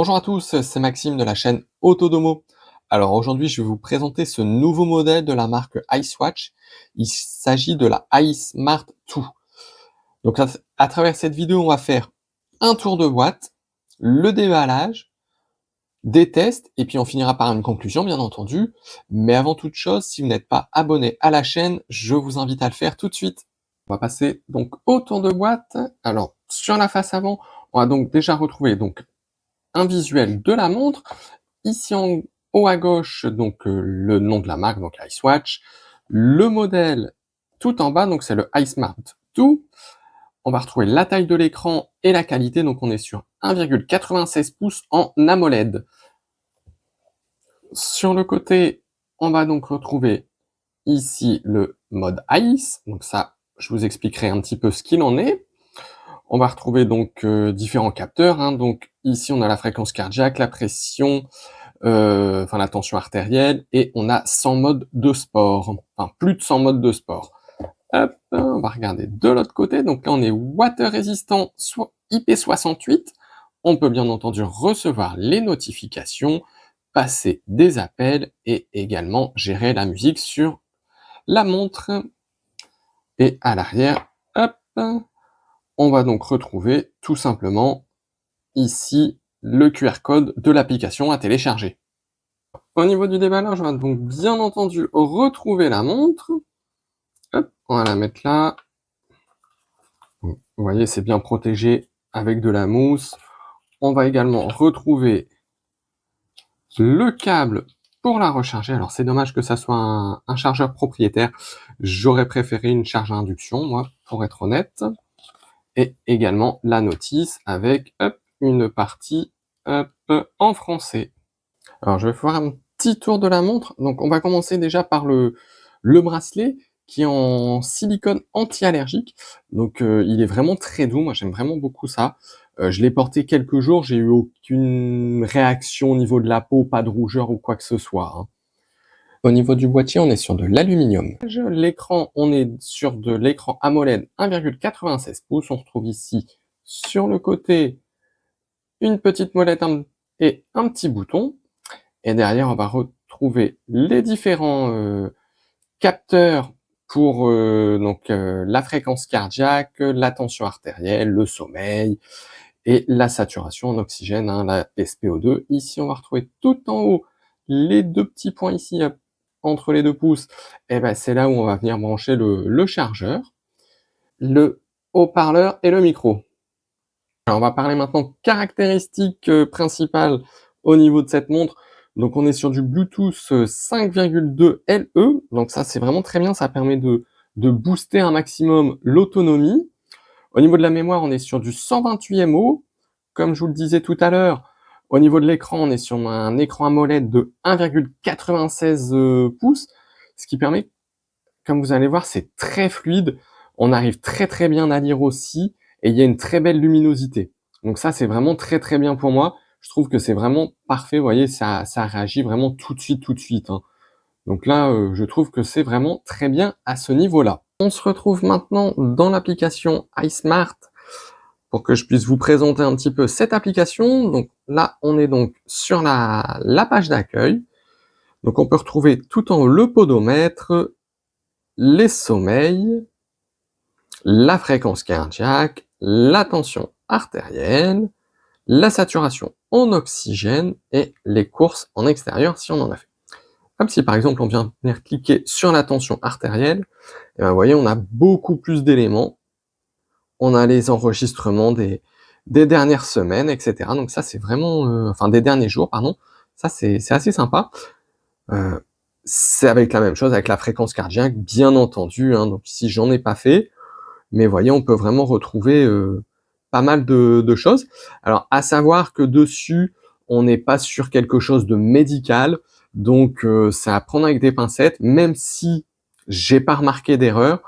Bonjour à tous, c'est Maxime de la chaîne Autodomo. Alors aujourd'hui, je vais vous présenter ce nouveau modèle de la marque iSwatch. Il s'agit de la iSmart 2. Donc à travers cette vidéo, on va faire un tour de boîte, le déballage, des tests, et puis on finira par une conclusion, bien entendu. Mais avant toute chose, si vous n'êtes pas abonné à la chaîne, je vous invite à le faire tout de suite. On va passer donc au tour de boîte. Alors, sur la face avant, on va donc déjà retrouver un visuel de la montre. Ici en haut à gauche, donc le nom de la marque, donc iSwatch. Le modèle tout en bas, donc c'est le iSmart 2. On va retrouver la taille de l'écran et la qualité, donc on est sur 1,96 pouces en AMOLED. Sur le côté, on va donc retrouver ici le mode ICE, donc ça, je vous expliquerai un petit peu ce qu'il en est. On va retrouver donc différents capteurs, hein. Donc ici on a la fréquence cardiaque, la pression, la tension artérielle, et on a 100 modes de sport, enfin plus de 100 modes de sport. Hop, on va regarder de l'autre côté. Donc là on est water résistant IP68. On peut bien entendu recevoir les notifications, passer des appels et également gérer la musique sur la montre. Et à l'arrière, hop, on va donc retrouver tout simplement ici le QR code de l'application à télécharger. Au niveau du déballage, on va donc bien entendu retrouver la montre. Hop, on va la mettre là. Vous voyez, c'est bien protégé avec de la mousse. On va également retrouver le câble pour la recharger. Alors c'est dommage que ça soit un chargeur propriétaire. J'aurais préféré une charge à induction, moi, pour être honnête. Et également la notice avec une partie en français. Alors je vais faire un petit tour de la montre. Donc on va commencer déjà par le bracelet qui est en silicone anti-allergique. Donc il est vraiment très doux, moi j'aime vraiment beaucoup ça. Je l'ai porté quelques jours, j'ai eu aucune réaction au niveau de la peau, pas de rougeur ou quoi que ce soit, hein. Au niveau du boîtier, on est sur de l'aluminium. L'écran, on est sur de l'écran AMOLED 1,96 pouces. On retrouve ici sur le côté une petite molette et un petit bouton. Et derrière, on va retrouver les différents capteurs pour la fréquence cardiaque, la tension artérielle, le sommeil et la saturation en oxygène, hein, la SPO2. Ici, on va retrouver tout en haut les deux petits points ici entre les deux pouces. Et ben, c'est là où on va venir brancher le chargeur, le haut-parleur et le micro. Alors, on va parler maintenant caractéristiques principales au niveau de cette montre. Donc on est sur du Bluetooth 5,2 LE, donc ça c'est vraiment très bien, ça permet de booster un maximum l'autonomie. Au niveau de la mémoire, on est sur du 128 MO. Comme je vous le disais tout à l'heure, au niveau de l'écran, on est sur un écran AMOLED de 1,96 pouces, ce qui permet, comme vous allez voir, c'est très fluide. On arrive très très bien à lire aussi, et il y a une très belle luminosité. Donc ça, c'est vraiment très très bien pour moi. Je trouve que c'est vraiment parfait, vous voyez, ça réagit vraiment tout de suite, hein. Donc là, je trouve que c'est vraiment très bien à ce niveau-là. On se retrouve maintenant dans l'application iSmart pour que je puisse vous présenter un petit peu cette application. Donc là, on est donc sur la page d'accueil. Donc on peut retrouver tout en haut le podomètre, les sommeils, la fréquence cardiaque, la tension artérielle, la saturation en oxygène et les courses en extérieur si on en a fait. Comme si par exemple on vient venir cliquer sur la tension artérielle, et ben vous voyez on a beaucoup plus d'éléments. On a les enregistrements des dernières semaines, etc. Donc ça c'est vraiment, des derniers jours, pardon. Ça c'est assez sympa. C'est avec la même chose, avec la fréquence cardiaque, bien entendu, hein. Donc ici j'en ai pas fait, mais vous voyez on peut vraiment retrouver pas mal de choses. Alors à savoir que dessus, on n'est pas sur quelque chose de médical, donc c'est à prendre avec des pincettes, même si j'ai pas remarqué d'erreur.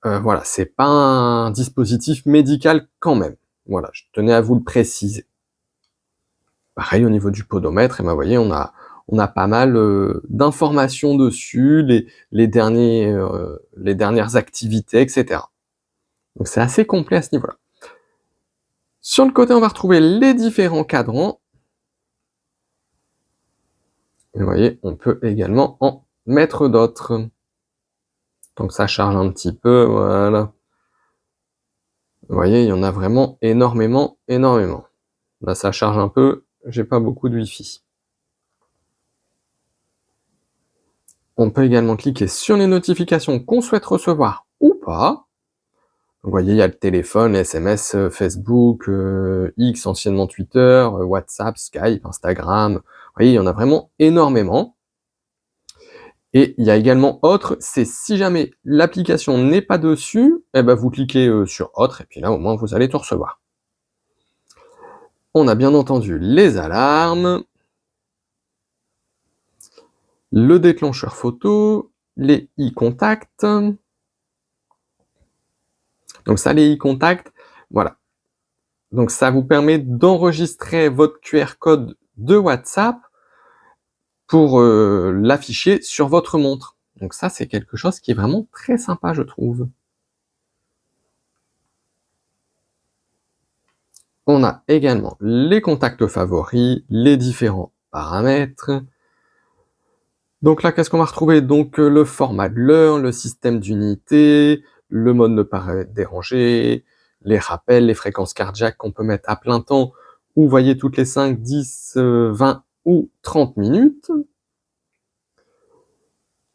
Voilà, c'est pas un dispositif médical quand même. Voilà, je tenais à vous le préciser. Pareil au niveau du podomètre, et ben vous voyez, on a pas mal d'informations dessus, les dernières activités, etc. Donc c'est assez complet à ce niveau-là. Sur le côté, on va retrouver les différents cadrans. Et vous voyez, on peut également en mettre d'autres. Donc ça charge un petit peu, voilà. Vous voyez, il y en a vraiment énormément, énormément. Là, ça charge un peu, j'ai pas beaucoup de Wi-Fi. On peut également cliquer sur les notifications qu'on souhaite recevoir ou pas. Vous voyez, il y a le téléphone, SMS, Facebook, X, anciennement Twitter, WhatsApp, Skype, Instagram. Vous voyez, il y en a vraiment énormément. Et il y a également autre, c'est si jamais l'application n'est pas dessus, eh ben vous cliquez sur autre, et puis là, au moins, vous allez tout recevoir. On a bien entendu les alarmes, le déclencheur photo, les e-contacts. Donc ça, les e-contacts, voilà. Donc ça vous permet d'enregistrer votre QR code de WhatsApp pour l'afficher sur votre montre. Donc ça, c'est quelque chose qui est vraiment très sympa, je trouve. On a également les contacts favoris, les différents paramètres. Donc là, qu'est-ce qu'on va retrouver? Donc le format de l'heure, le système d'unité, le mode ne pas déranger, les rappels, les fréquences cardiaques qu'on peut mettre à plein temps, ou vous voyez toutes les 5, 10, 20 ou 30 minutes.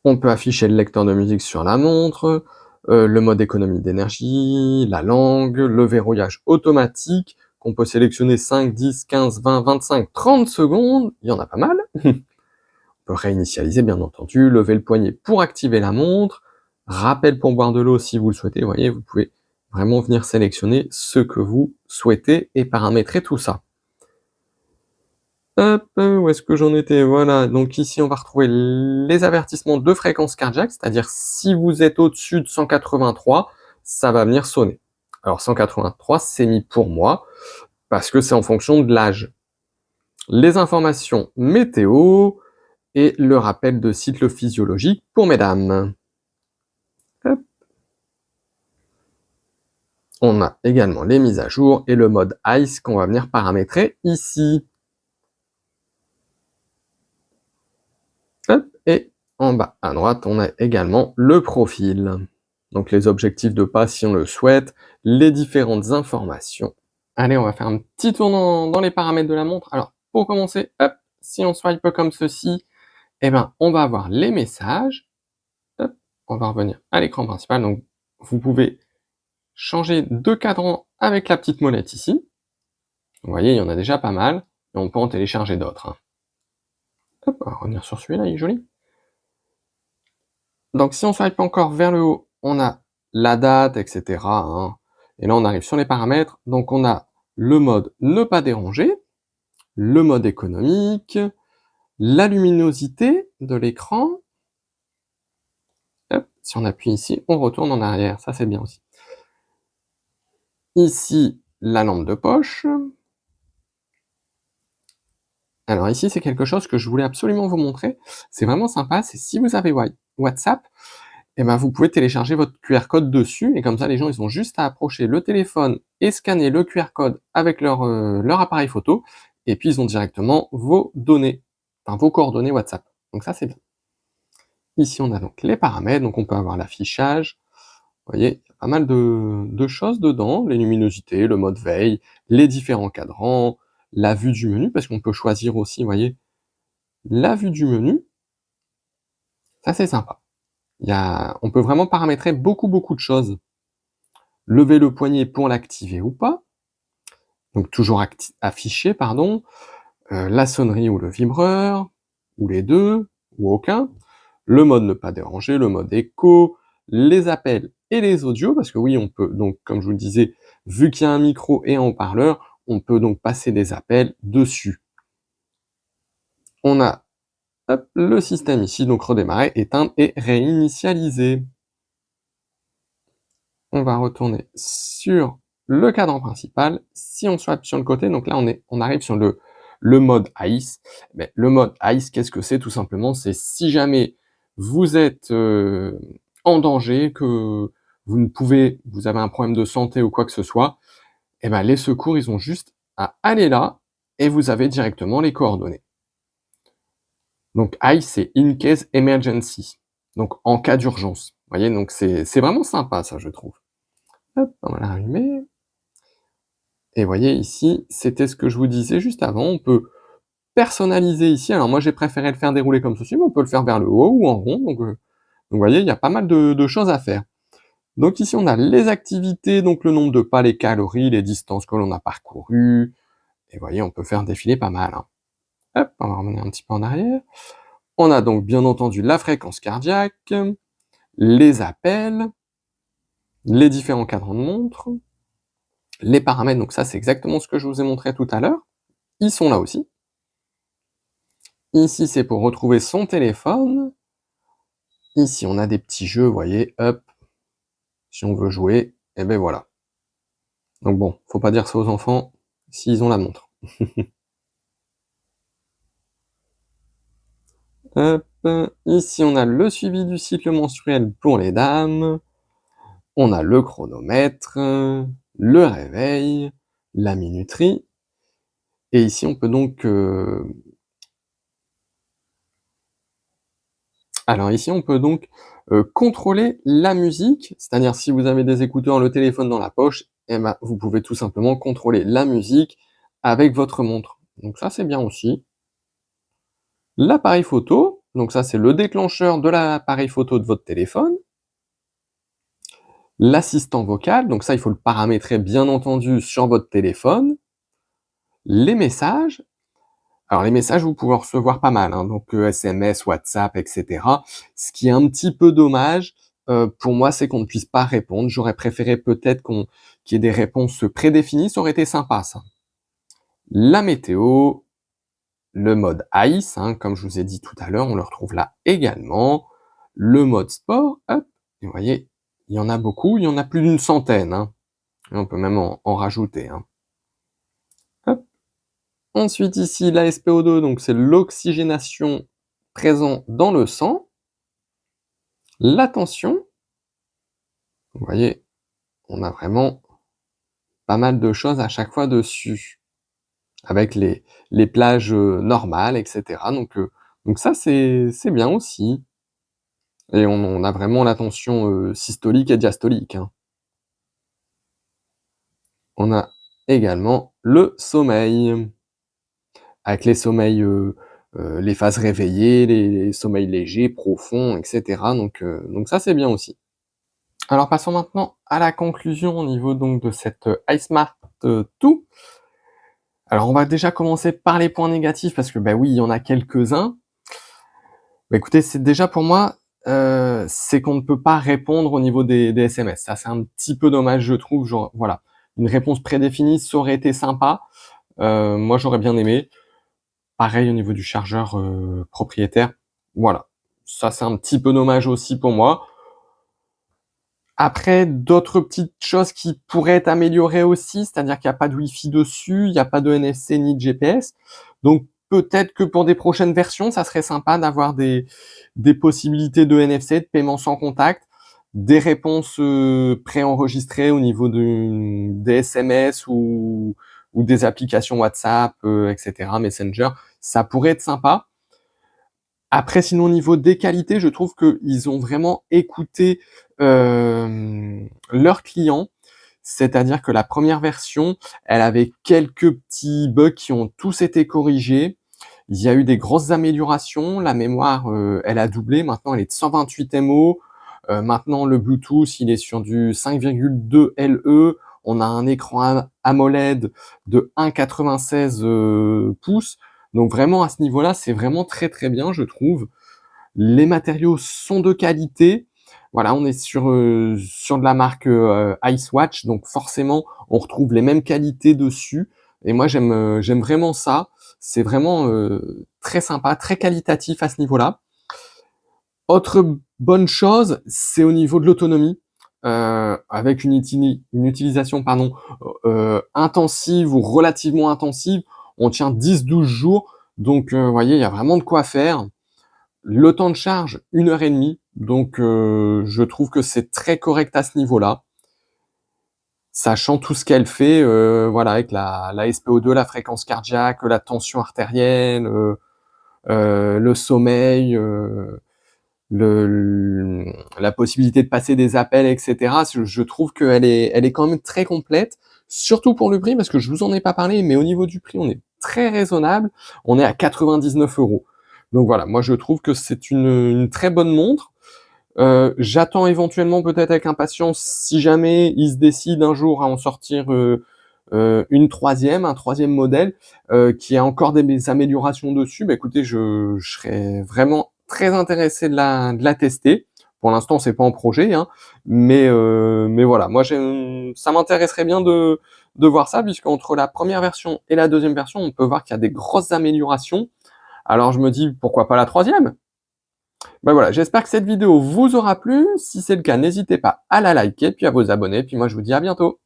On peut afficher le lecteur de musique sur la montre, le mode économie d'énergie, la langue, le verrouillage automatique, qu'on peut sélectionner 5, 10, 15, 20, 25, 30 secondes, il y en a pas mal. On peut réinitialiser bien entendu, lever le poignet pour activer la montre, rappel pour boire de l'eau si vous le souhaitez, vous voyez, vous pouvez vraiment venir sélectionner ce que vous souhaitez et paramétrer tout ça. Hop, où est-ce que j'en étais? Voilà, donc ici on va retrouver les avertissements de fréquence cardiaque, c'est-à-dire si vous êtes au-dessus de 183, ça va venir sonner. Alors 183, c'est mis pour moi, parce que c'est en fonction de l'âge. Les informations météo et le rappel de cycle physiologique pour mesdames. Hop. On a également les mises à jour et le mode ICE qu'on va venir paramétrer ici. Hop, et en bas à droite, on a également le profil. Donc les objectifs de pas si on le souhaite, les différentes informations. Allez, on va faire un petit tour dans les paramètres de la montre. Alors, pour commencer, hop, si on swipe comme ceci, eh ben, on va avoir les messages. Hop, on va revenir à l'écran principal. Donc, vous pouvez changer de cadran avec la petite molette ici. Vous voyez, il y en a déjà pas mal. Et on peut en télécharger d'autres. Hein. Hop, on va revenir sur celui-là, il est joli. Donc si on swipe encore vers le haut, on a la date, etc. Hein. Et là, on arrive sur les paramètres. Donc on a le mode ne pas déranger, le mode économique, la luminosité de l'écran. Si on appuie ici, on retourne en arrière. Ça, c'est bien aussi. Ici, la lampe de poche. Alors ici, c'est quelque chose que je voulais absolument vous montrer. C'est vraiment sympa. C'est si vous avez WhatsApp, eh ben, vous pouvez télécharger votre QR code dessus, et comme ça, les gens, ils ont juste à approcher le téléphone et scanner le QR code avec leur appareil photo, et puis ils ont directement vos données, enfin vos coordonnées WhatsApp. Donc ça, c'est bien. Ici, on a donc les paramètres, donc on peut avoir l'affichage. Vous voyez, il y a pas mal de choses dedans, les luminosités, le mode veille, les différents cadrans, la vue du menu, parce qu'on peut choisir aussi, vous voyez, la vue du menu. Ça, c'est sympa. On peut vraiment paramétrer beaucoup de choses. Lever le poignet pour l'activer ou pas. Donc toujours affiché, pardon. La sonnerie ou le vibreur, ou les deux, ou aucun. Le mode ne pas déranger, le mode écho, les appels et les audios, parce que oui, on peut, donc comme je vous le disais, vu qu'il y a un micro et un haut-parleur, on peut donc passer des appels dessus. On a hop, le système ici, donc redémarrer, éteindre et réinitialiser. On va retourner sur le cadran principal. Si on swipe sur le côté, donc là on arrive sur le mode ICE. Mais le mode ICE, qu'est-ce que c'est? Tout simplement, c'est si jamais vous êtes en danger, que vous avez un problème de santé ou quoi que ce soit, et ben les secours, ils ont juste à aller là et vous avez directement les coordonnées. Donc ICE, c'est In Case Emergency, donc en cas d'urgence. Vous voyez? Donc c'est vraiment sympa ça, je trouve. Hop, on va la rallumer et vous voyez ici, c'était ce que je vous disais juste avant, on peut personnaliser ici. Alors moi, j'ai préféré le faire dérouler comme ceci, mais on peut le faire vers le haut ou en rond, donc vous voyez, il y a pas mal de choses à faire. Donc ici, on a les activités, donc le nombre de pas, les calories, les distances que l'on a parcourues et vous voyez, on peut faire défiler pas mal, hein. Hop, on va revenir un petit peu en arrière. On a donc bien entendu la fréquence cardiaque, les appels, les différents cadrans de montre, les paramètres, donc ça c'est exactement ce que je vous ai montré tout à l'heure, ils sont là aussi. Ici c'est pour retrouver son téléphone. Ici on a des petits jeux, vous voyez, hop, si on veut jouer, et ben voilà. Donc bon, faut pas dire ça aux enfants s'ils ont la montre. Hop, ici on a le suivi du cycle menstruel pour les dames, on a le chronomètre, le réveil, la minuterie, et ici on peut donc contrôler la musique, c'est-à-dire si vous avez des écouteurs, le téléphone dans la poche, et ben vous pouvez tout simplement contrôler la musique avec votre montre. Donc ça c'est bien aussi. L'appareil photo, donc ça c'est le déclencheur de l'appareil photo de votre téléphone. L'assistant vocal, donc ça il faut le paramétrer bien entendu sur votre téléphone. Les messages, alors les messages vous pouvez en recevoir pas mal, hein, donc SMS, WhatsApp, et cetera. Ce qui est un petit peu dommage, pour moi, c'est qu'on ne puisse pas répondre. J'aurais préféré peut-être qu'il y ait des réponses prédéfinies, ça aurait été sympa ça. La météo, le mode ICE, hein, comme je vous ai dit tout à l'heure, on le retrouve là également. Le mode sport, hop, et vous voyez, il y en a beaucoup, il y en a plus d'une centaine, hein. Et on peut même en rajouter, hein. Hop. Ensuite ici, la SPO2, donc c'est l'oxygénation présent dans le sang. La tension, vous voyez, on a vraiment pas mal de choses à chaque fois dessus, avec les plages normales, et cetera. Donc ça, c'est bien aussi. Et on a vraiment la tension systolique et diastolique, hein. On a également le sommeil, avec les sommeils, les phases réveillées, les sommeils légers, profonds, et cetera. Donc ça, c'est bien aussi. Alors passons maintenant à la conclusion au niveau donc de cette iSmart 2. Alors on va déjà commencer par les points négatifs parce que, bah, oui, il y en a quelques-uns. Bah, écoutez, c'est déjà pour moi, c'est qu'on ne peut pas répondre au niveau des SMS. Ça, c'est un petit peu dommage, je trouve, genre, voilà. Une réponse prédéfinie, ça aurait été sympa. Moi, j'aurais bien aimé. Pareil au niveau du chargeur, propriétaire. Voilà. Ça, c'est un petit peu dommage aussi pour moi. Après, d'autres petites choses qui pourraient être améliorées aussi, c'est-à-dire qu'il y a pas de Wi-Fi dessus, il y a pas de NFC ni de GPS. Donc peut-être que pour des prochaines versions, ça serait sympa d'avoir des possibilités de NFC, de paiement sans contact, des réponses, préenregistrées au niveau des SMS ou des applications WhatsApp, et cetera, Messenger. Ça pourrait être sympa. Après, sinon, au niveau des qualités, je trouve qu'ils ont vraiment écouté leurs clients. C'est-à-dire que la première version, elle avait quelques petits bugs qui ont tous été corrigés. Il y a eu des grosses améliorations. La mémoire, elle a doublé. Maintenant, elle est de 128 MO. Maintenant, le Bluetooth, il est sur du 5,2 LE. On a un écran AMOLED de 1,96 pouces. Donc vraiment, à ce niveau-là, c'est vraiment très très bien, je trouve. Les matériaux sont de qualité. Voilà, on est sur de la marque Icewatch, donc forcément, on retrouve les mêmes qualités dessus. Et moi, j'aime vraiment ça. C'est vraiment très sympa, très qualitatif à ce niveau-là. Autre bonne chose, c'est au niveau de l'autonomie, avec une utilisation pardon, intensive ou relativement intensive, on tient 10-12 jours, donc vous voyez, il y a vraiment de quoi faire. Le temps de charge, 1 heure et demie, donc je trouve que c'est très correct à ce niveau-là. Sachant tout ce qu'elle fait, voilà, avec la SPO2, la fréquence cardiaque, la tension artérielle, le sommeil, la possibilité de passer des appels, et cetera. Je trouve elle est quand même très complète, surtout pour le prix, parce que je vous en ai pas parlé, mais au niveau du prix, on est très raisonnable. On est à 99 €. Donc voilà, moi je trouve que c'est une très bonne montre. J'attends éventuellement peut-être avec impatience si jamais ils se décident un jour à en sortir, un troisième modèle, qui a encore des améliorations dessus. Bah, écoutez, je serais vraiment très intéressé de la tester. Pour l'instant, c'est pas en projet, hein, mais voilà, moi ça m'intéresserait bien de voir ça, puisqu'entre la première version et la deuxième version, on peut voir qu'il y a des grosses améliorations. Alors je me dis: «Pourquoi pas la troisième?» Bah, voilà, j'espère que cette vidéo vous aura plu. Si c'est le cas, n'hésitez pas à la liker, puis à vous abonner, puis moi je vous dis à bientôt.